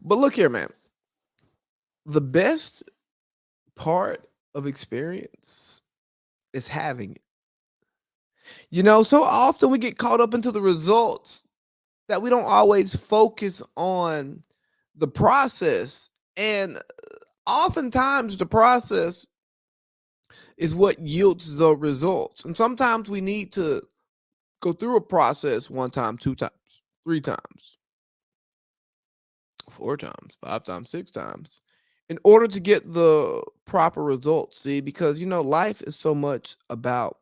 But look here, man. The best part of experience is having it. So often we get caught up into the results that we don't always focus on the process. And oftentimes the process is what yields the results. And sometimes we need to go through a process one time, two times, three times, four times, five times, six times in order to get the proper results. See, because life is so much about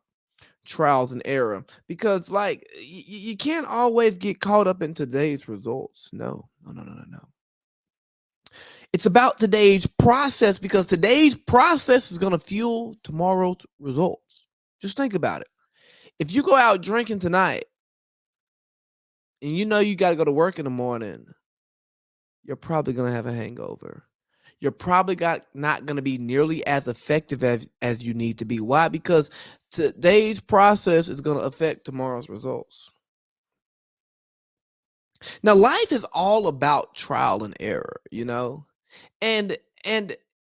trials and error. Because like you can't always get caught up in today's results. No, no, no, no, no, no. It's about today's process because today's process is going to fuel tomorrow's results. Just think about it. If you go out drinking tonight and you got to go to work in the morning, you're probably going to have a hangover. You're probably not going to be nearly as effective as you need to be. Why? Because today's process is going to affect tomorrow's results. Now, life is all about trial and error, and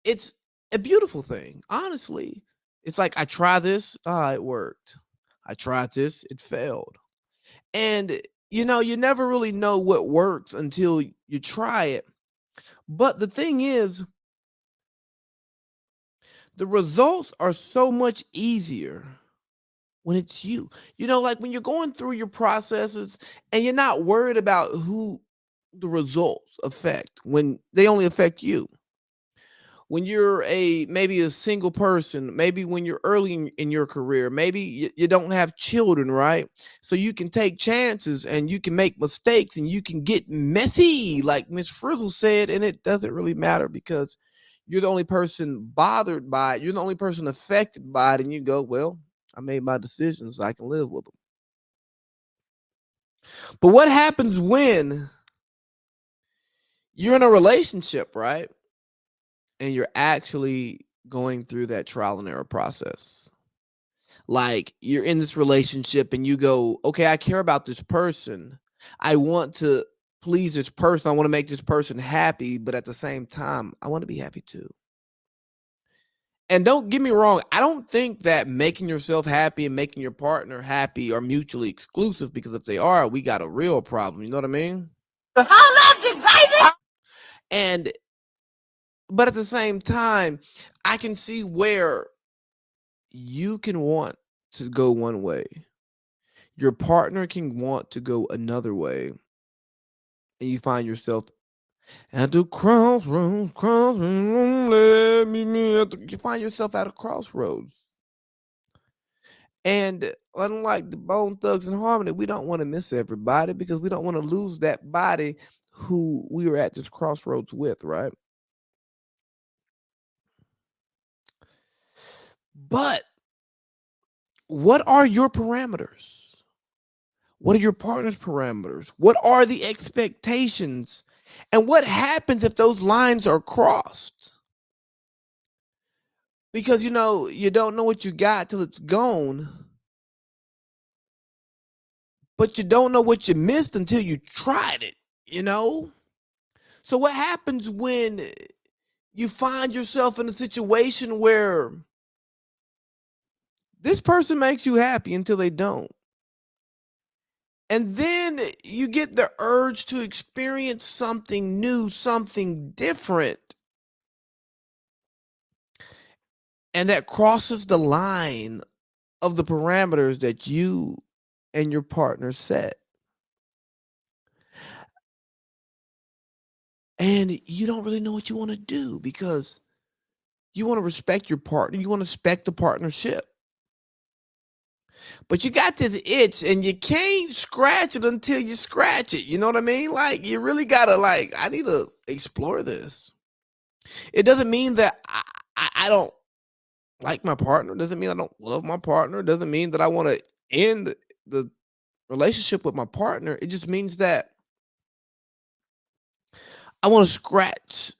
it's a beautiful thing. Honestly, it's like I try this, it worked. I tried this, it failed. And you never really know what works until you try it. But the thing is, the results are so much easier when it's you. Like when you're going through your processes and you're not worried about who the results affect when they only affect you. When you're maybe a single person, maybe when you're early in your career, maybe you don't have children, right? So you can take chances and you can make mistakes and you can get messy, like Miss Frizzle said, and it doesn't really matter because you're the only person bothered by it. You're the only person affected by it, and you go, well, I made my decisions. I can live with them. But what happens when you're in a relationship, right? And you're actually going through that trial and error process. Like you're in this relationship and you go, okay, I care about this person. I want to please this person. I want to make this person happy, but at the same time, I want to be happy too. And don't get me wrong, I don't think that making yourself happy and making your partner happy are mutually exclusive because if they are, we got a real problem. You know what I mean? And but at the same time, I can see where you can want to go one way. Your partner can want to go another way. And you find yourself at the crossroads, let me at you find yourself at a crossroads. And unlike the Bone Thugs and Harmony, we don't want to miss everybody because we don't want to lose that body who we were at this crossroads with, right? But what are your parameters? What are your partner's parameters? What are the expectations? And what happens if those lines are crossed? Because you don't know what you got till it's gone, but you don't know what you missed until you tried it, you know? So what happens when you find yourself in a situation where this person makes you happy until they don't? And then you get the urge to experience something new, something different. And that crosses the line of the parameters that you and your partner set. And you don't really know what you want to do because you want to respect your partner, you want to respect the partnership. But you got this itch and you can't scratch it until you scratch it. You know what I mean? Like you really gotta I need to explore this. It doesn't mean that I don't like my partner. It doesn't mean I don't love my partner. It doesn't mean that I want to end the relationship with my partner. It just means that I want to scratch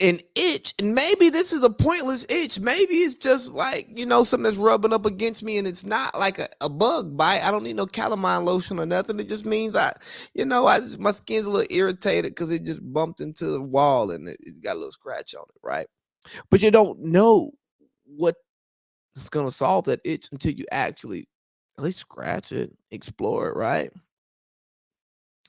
an itch, and maybe this is a pointless itch. Maybe it's just like, something that's rubbing up against me and it's not like a bug bite. I don't need no calamine lotion or nothing. It just means my skin's a little irritated because it just bumped into the wall and it got a little scratch on it, right? But you don't know what is gonna solve that itch until you actually at least scratch it, explore it, right?